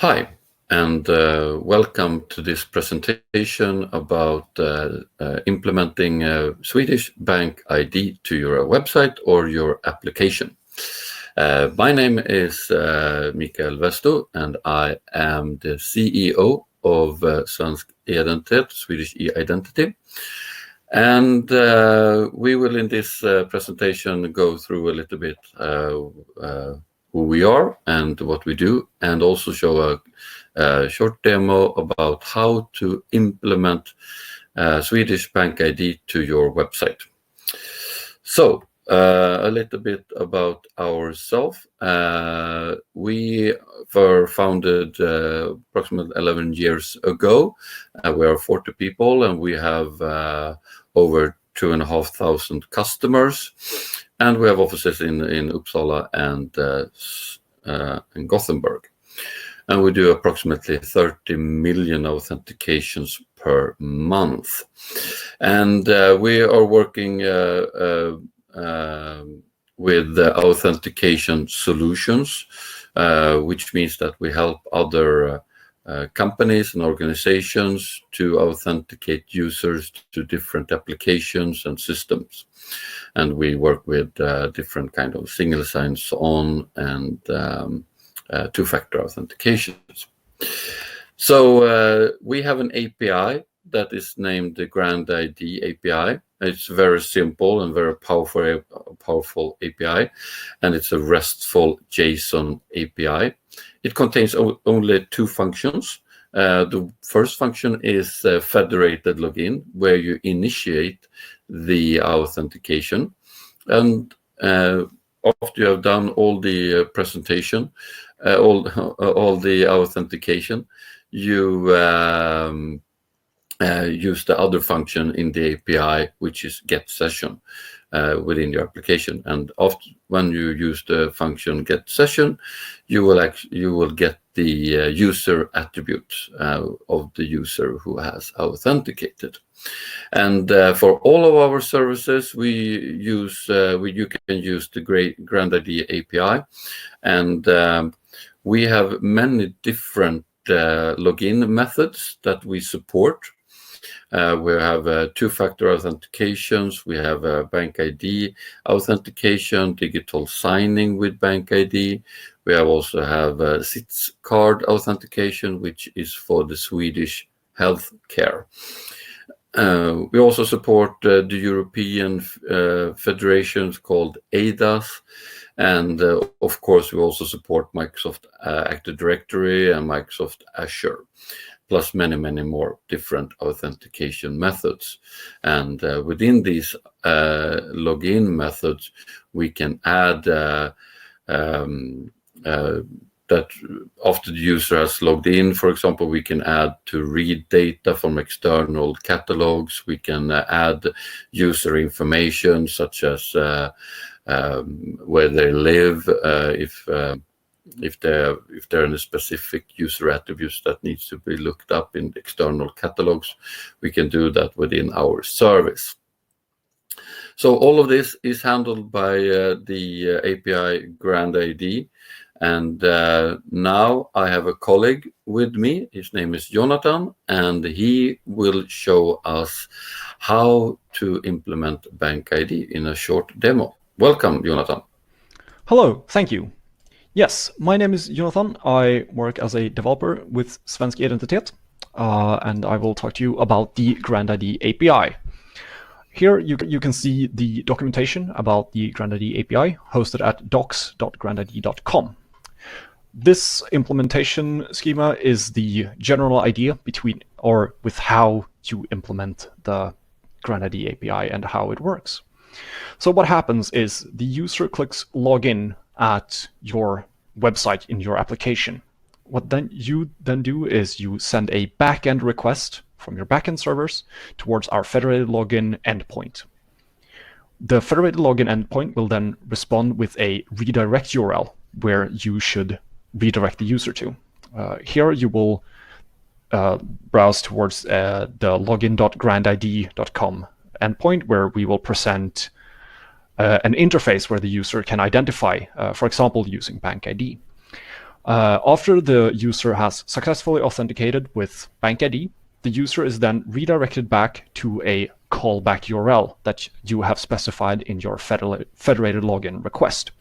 Hi, and welcome to this presentation about implementing Swedish BankID to your website or your application. My name is Mikael Westo, and I am the CEO of Svensk e-identitet, Swedish e-identity. And we will in this presentation go through a little bit who we are and what we do, and also show a short demo about how to implement Swedish BankID to your website. So a little bit about ourselves. We were founded approximately 11 years ago. We are 40 people, and we have over 2,500 customers, and we have offices in Uppsala and in Gothenburg. And we do approximately 30 million authentications per month. And we are working with authentication solutions, which means that we help other companies and organizations to authenticate users to different applications and systems. And we work with different kind of single sign-on and two-factor authentications. So we have an API that is named the BankID API. It's very simple and very powerful API, and it's a RESTful JSON API. It contains only two functions. The first function is federated login, where you initiate the authentication, and after you have done all the presentation, all the authentication, you use the other function in the API, which is get session within your application. And after, when you use the function get session, you will get the user attributes of the user who has authenticated. And for all of our services, you can use the BankID API, and we have many different login methods that we support. We have two-factor authentications, we have BankID authentication, digital signing with BankID. We also have SITS card authentication, which is for the Swedish healthcare. We also support the European federations called eIDAS, and of course we also support Microsoft Active Directory and Microsoft Azure, plus many more different authentication methods. And within these login methods, we can add that after the user has logged in, for example, we can add to read data from external catalogs. We can add user information such as where they live, if there are any specific user attributes that needs to be looked up in external catalogs, we can do that within our service. So all of this is handled by the API BankID. And now I have a colleague with me. His name is Jonathan, and he will show us how to implement BankID in a short demo. Welcome, Jonathan. Hello, thank you. Yes, my name is Jonathan. I work as a developer with Svensk e-identitet, and I will talk to you about the BankID API. Here you can see the documentation about the BankID API hosted at docs.bankid.com. This implementation schema is the general idea with how you implement the BankID API and how it works. So what happens is the user clicks login at your website in your application. What you then do is you send a backend request from your backend servers towards our federated login endpoint. The federated login endpoint will then respond with a redirect URL where you should redirect the user to. Here you will browse towards the login.grandid.com endpoint, where we will present an interface where the user can identify, for example, using BankID. After the user has successfully authenticated with BankID, the user is then redirected back to a callback URL that you have specified in your federated login request.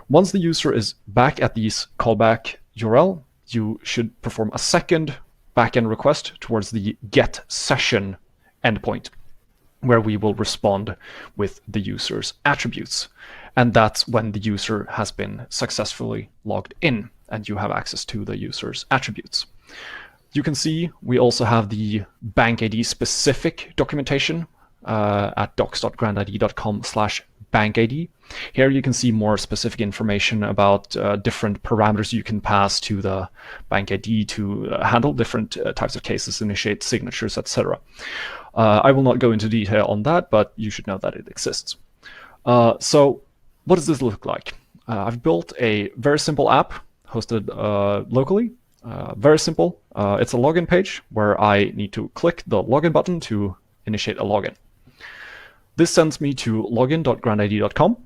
Once the user is back at this callback URL, you should perform a second backend request towards the get session endpoint, where we will respond with the user's attributes. And that's when the user has been successfully logged in and you have access to the user's attributes. You can see we also have the BankID specific documentation at docs.grandid.com/BankID. Here you can see more specific information about different parameters you can pass to the BankID to handle different types of cases, initiate signatures, etc. I will not go into detail on that, but you should know that it exists. So what does this look like? I've built a very simple app hosted locally. Very simple. It's a login page where I need to click the login button to initiate a login. This sends me to login.grandid.com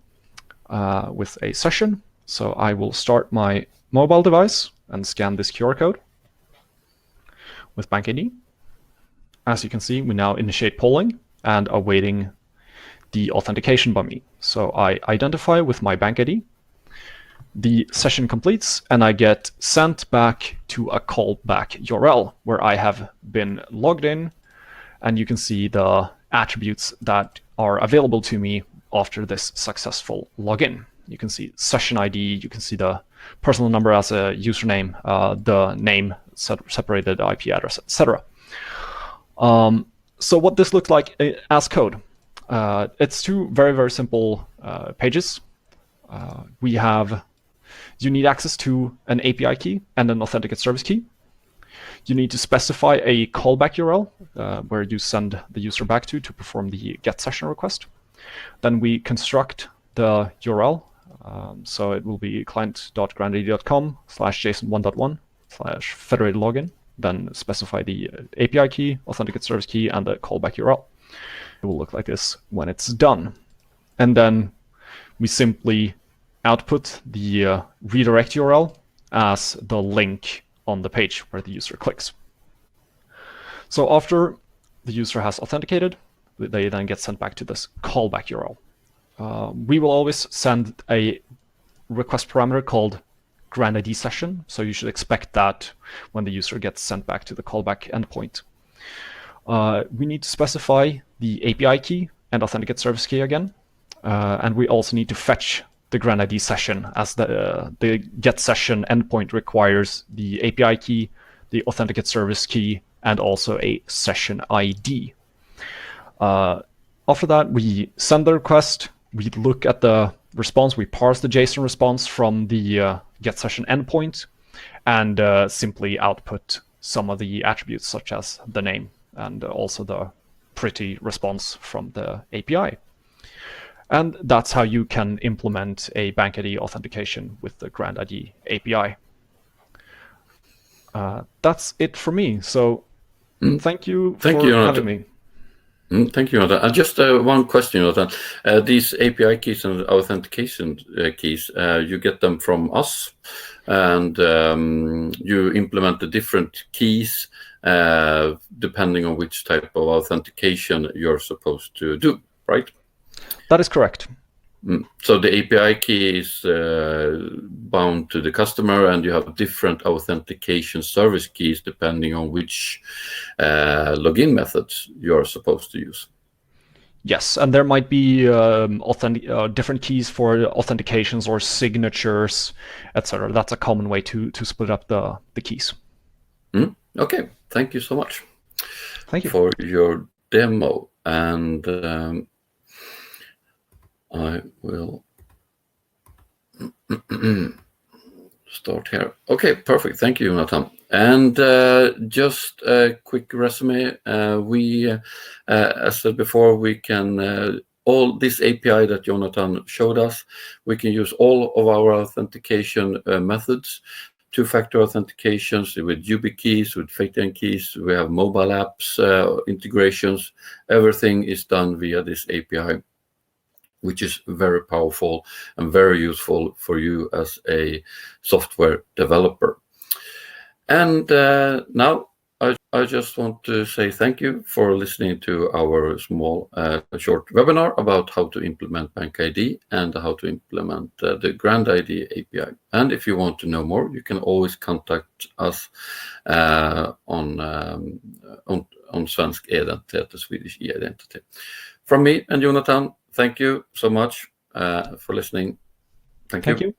with a session. So I will start my mobile device and scan this QR code with BankID. As you can see, we now initiate polling and are waiting the authentication by me. So I identify with my BankID. The session completes and I get sent back to a callback URL where I have been logged in, and you can see the attributes that are available to me after this successful login. You can see session ID, you can see the personal number as a username, the name, separated IP address, etc. So what this looks like as code, it's two very, very simple pages. You need access to an API key and an authenticate service key. You need to specify a callback URL where you send the user back to perform the get session request. Then we construct the URL. So it will be client.grandid.com/json1.1/federated login. Then specify the API key, authenticate service key, and the callback URL. It will look like this when it's done. And then we simply output the redirect URL as the link on the page where the user clicks. So after the user has authenticated, they then get sent back to this callback URL. We will always send a request parameter called grandid session, so you should expect that when the user gets sent back to the callback endpoint. We need to specify the API key and authenticate service key again, and we also need to fetch the grandid session, as the get session endpoint requires the API key, the authenticate service key, and also a session ID. After that, we send the request, we look at the response, we parse the JSON response from the get session endpoint, and simply output some of the attributes such as the name and also the pretty response from the API. And that's how you can implement a BankID authentication with the grandid API. That's it for me. So thank you for having me. Thank you, Jonathan. Just one question, Jonathan. These API keys and authentication keys, you get them from us, and you implement the different keys depending on which type of authentication you're supposed to do, right? That is correct. So the API key is bound to the customer, and you have different authentication service keys depending on which login methods you're supposed to use. Yes, and there might be different keys for authentications or signatures, etc. That's a common way to split up the keys. Okay, thank you so much. Thank you for your demo, and I will start here. Okay, perfect. Thank you, Jonathan. And just a quick resume. We, as said before, we can all this API that Jonathan showed us. We can use all of our authentication methods. Two-factor authentications with YubiKeys, with FakeN keys. We have mobile apps integrations. Everything is done via this API. which is very powerful and very useful for you as a software developer. And now I just want to say thank you for listening to our small short webinar about how to implement BankID and how to implement the GrandID API. And if you want to know more, you can always contact us on Svensk e-identitet, the Swedish e-identity. From me and Jonathan, thank you so much for listening. Thank you.